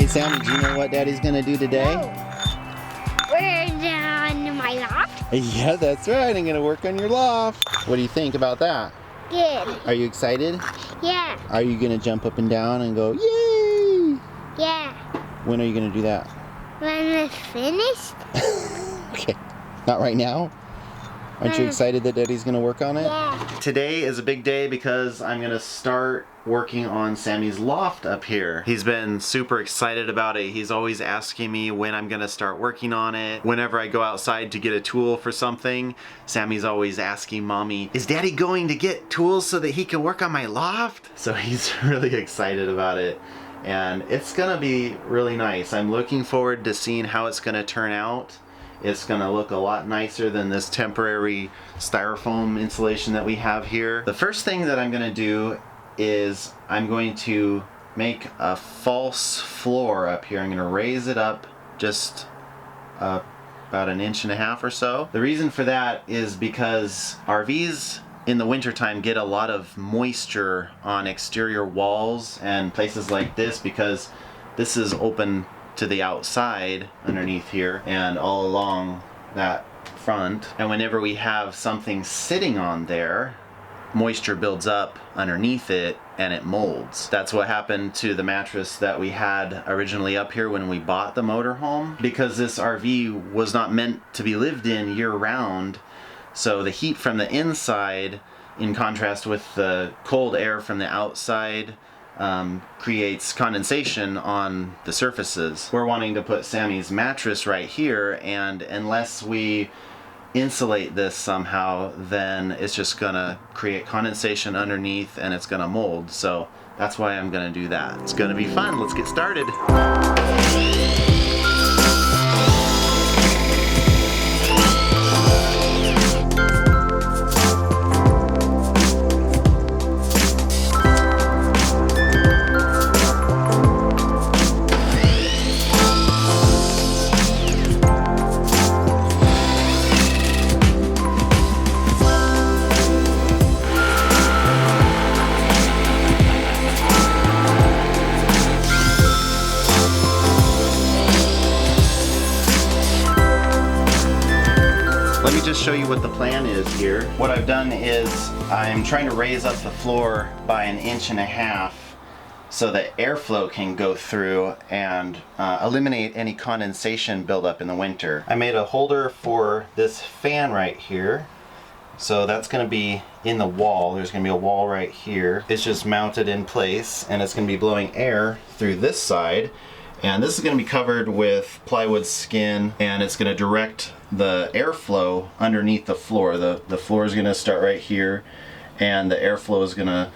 Sammy, do you know what Daddy's gonna do today? No. We're on my loft. Yeah, that's right. I'm gonna work on your loft. What do you think about that? Good. Are you excited? Yeah. Are you gonna jump up and down and go, yay? Yeah. When are you gonna do that? When it's finished? Okay, not right now. Aren't you excited that Daddy's gonna work on it? Yeah. Today is a big day because I'm gonna start working on Sammy's loft up here. He's been super excited about it. He's always asking me when I'm gonna start working on it. Whenever I go outside to get a tool for something, Sammy's always asking Mommy, is Daddy going to get tools so that he can work on my loft? So he's really excited about it. And it's gonna be really nice. I'm looking forward to seeing how it's gonna turn out. It's gonna look a lot nicer than this temporary styrofoam insulation that we have here. The first thing that I'm gonna do is I'm going to make a false floor up here. I'm gonna raise it up just about 1.5 inches or so. The reason for that is because RVs in the wintertime get a lot of moisture on exterior walls and places like this because this is open to the outside underneath here and all along that front. And whenever we have something sitting on there, moisture builds up underneath it and it molds. That's what happened to the mattress that we had originally up here when we bought the motorhome. Because this RV was not meant to be lived in year round, so the heat from the inside, in contrast with the cold air from the outside, creates condensation on the surfaces. We're wanting to put Sammy's mattress right here, and unless we insulate this somehow, then it's just gonna create condensation underneath and it's gonna mold. So that's why I'm gonna do that. It's gonna be fun. Let's get started. Let me just show you what the plan is here. What I've done is I'm trying to raise up the floor by 1.5 inches so that airflow can go through and eliminate any condensation buildup in the winter. I made a holder for this fan right here. So that's going to be in the wall. There's going to be a wall right here. It's just mounted in place and it's going to be blowing air through this side. And this is going to be covered with plywood skin, and it's going to direct the airflow underneath the floor. The floor is going to start right here, and the airflow is going to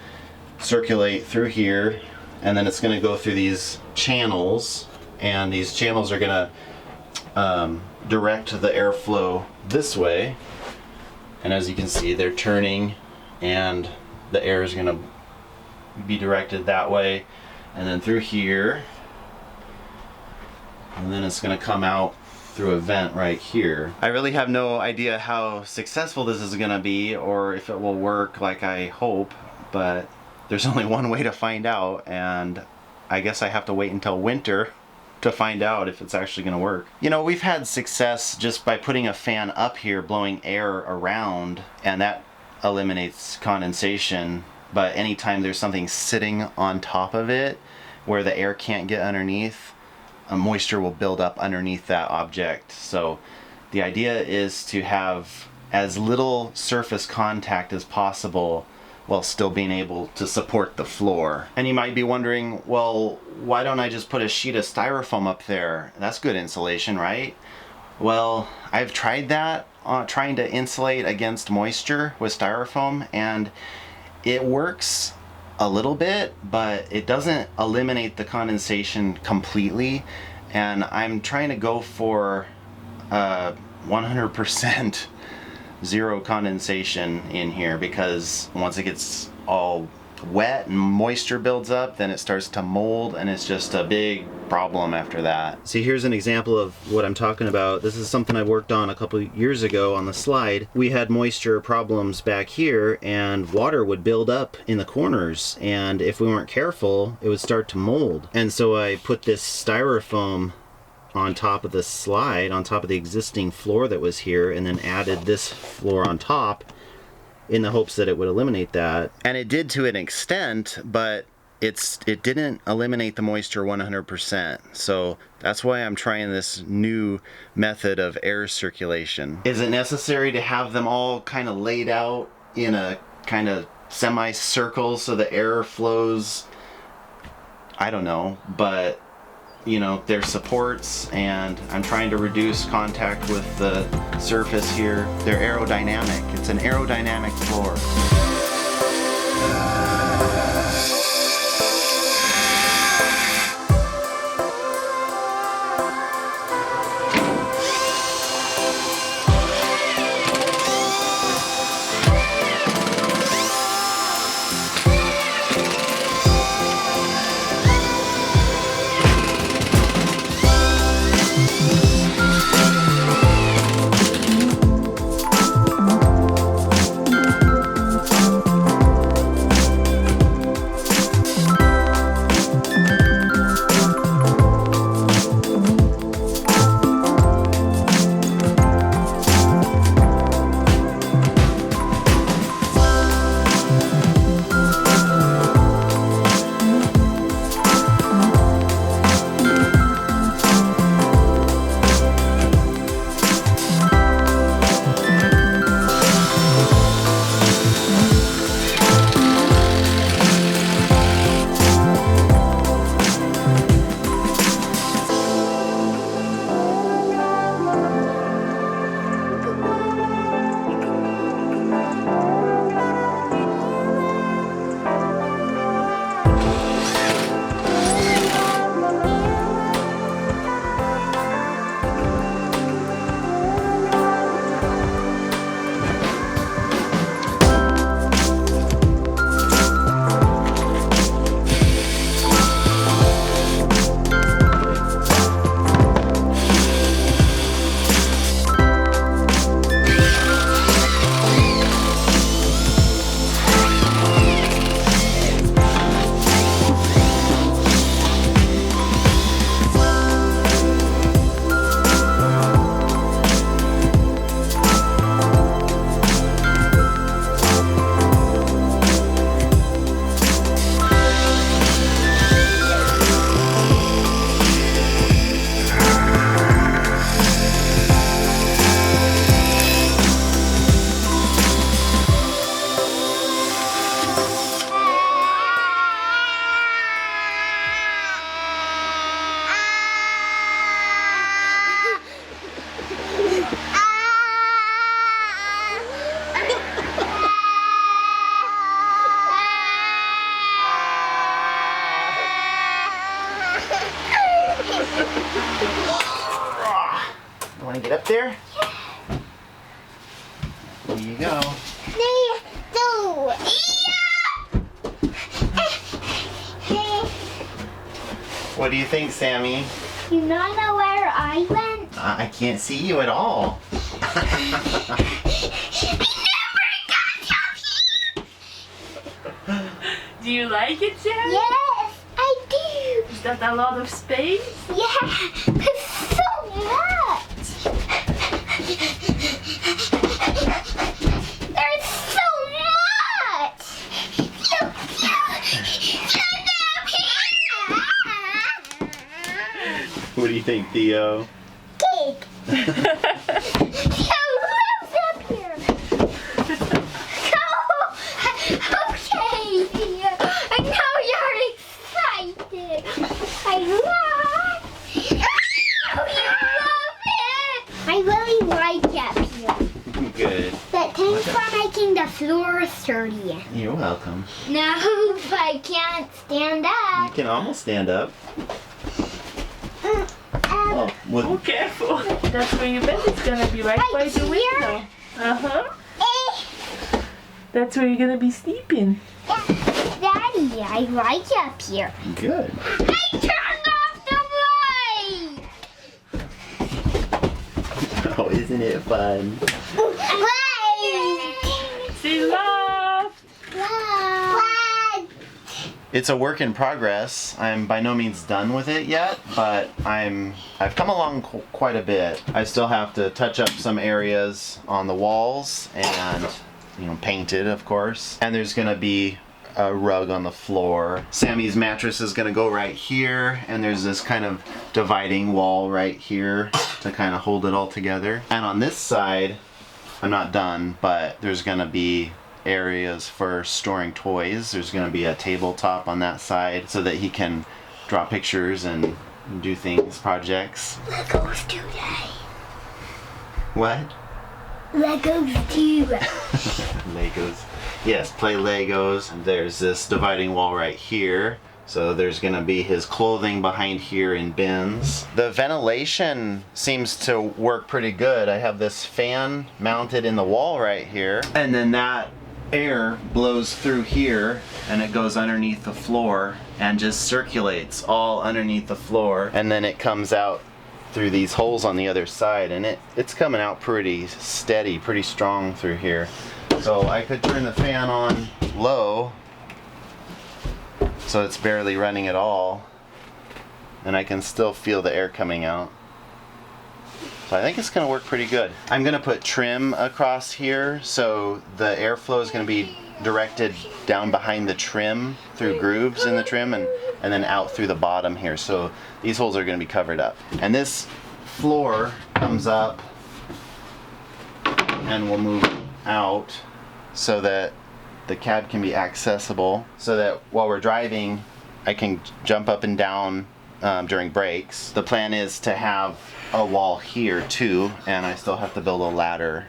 circulate through here, and then it's going to go through these channels, and these channels are going to direct the airflow this way. And as you can see, they're turning, and the air is going to be directed that way, and then through here. And then it's going to come out through a vent right here. I really have no idea how successful this is going to be or if it will work like I hope, but there's only one way to find out, and I guess I have to wait until winter to find out if it's actually going to work. You know, we've had success just by putting a fan up here blowing air around, and that eliminates condensation, but anytime there's something sitting on top of it where the air can't get underneath, moisture will build up underneath that object. So the idea is to have as little surface contact as possible while still being able to support the floor. And you might be wondering, well, why don't I just put a sheet of styrofoam up there? That's good insulation, right? Well, I've tried that, trying to insulate against moisture with styrofoam, and it works a little bit, but it doesn't eliminate the condensation completely. And I'm trying to go for 100% zero condensation in here, because once it gets all wet and moisture builds up, then it starts to mold, and it's just a big problem after that. See, here's an example of what I'm talking about. This is something I worked on a couple years ago on the slide. We had moisture problems back here, and water would build up in the corners, and if we weren't careful, it would start to mold. And so I put this styrofoam on top of the slide, on top of the existing floor that was here, and then added this floor on top in the hopes that it would eliminate that. And it did to an extent, but it didn't eliminate the moisture 100%. So that's why I'm trying this new method of air circulation. Is it necessary to have them all kind of laid out in a kind of semicircle so the air flows? I don't know, but you know, there's supports, and I'm trying to reduce contact with the surface here. They're aerodynamic. It's an aerodynamic floor. Want to get up there? There you go. What do you think, Sammy? You don't know where I went? I can't see you at all. Do you like it, Sammy? Yes, I do. Is that a lot of space? Yeah, it's so much. There's so much. What do you think, Theo? Cake. Theo lives up here. Okay, Theo. I know you're excited. I love it. I really like it up here. Good. But thanks for making the floor sturdy. You're welcome. No, I can't stand You up. can almost stand up. Oh, Oh, careful. That's where you bet it's gonna be, right by the window. Uh-huh. That's where you're gonna be sleeping. Yeah, Daddy. I like it up here. Good. I turned off the light! Oh, isn't it fun? See loft. It's a work in progress. I'm by no means done with it yet, but I've come along quite a bit. I still have to touch up some areas on the walls and, you know, paint it, of course. And there's gonna be a rug on the floor. Sammy's mattress is gonna go right here, and there's this kind of dividing wall right here to kind of hold it all together. And on this side, I'm not done, but there's gonna be areas for storing toys. There's going to be a tabletop on that side so that he can draw pictures and do things, projects. Legos today. What? Legos too. Legos. Yes, play Legos. And there's this dividing wall right here. So there's going to be his clothing behind here in bins. The ventilation seems to work pretty good. I have this fan mounted in the wall right here. And then that air blows through here and it goes underneath the floor and just circulates all underneath the floor, and then it comes out through these holes on the other side, and it's coming out pretty steady, pretty strong through here. So I could turn the fan on low so it's barely running at all, and I can still feel the air coming out. So I think it's going to work pretty good. I'm going to put trim across here, so the airflow is going to be directed down behind the trim through grooves in the trim, and then out through the bottom here. So these holes are going to be covered up. And this floor comes up and will move out so that the cab can be accessible, so that while we're driving I can jump up and down during breaks. The plan is to have a wall here too, and I still have to build a ladder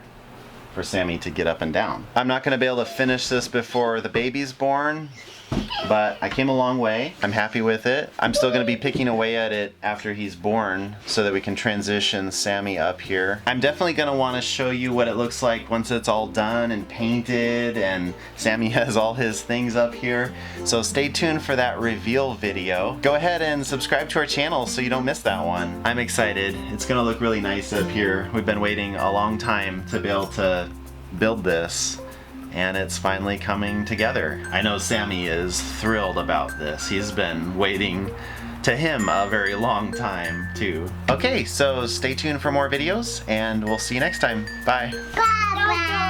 for Sammy to get up and down. I'm not going to be able to finish this before the baby's born, but I came a long way. I'm happy with it. I'm still going to be picking away at it after he's born so that we can transition Sammy up here. I'm definitely going to want to show you what it looks like once it's all done and painted and Sammy has all his things up here. So stay tuned for that reveal video. Go ahead and subscribe to our channel so you don't miss that one. I'm excited. It's going to look really nice up here. We've been waiting a long time to be able to build this, and it's finally coming together. I know Sammy is thrilled about this. He's been waiting to him a very long time too. Okay, so stay tuned for more videos and we'll see you next time. Bye. Bye.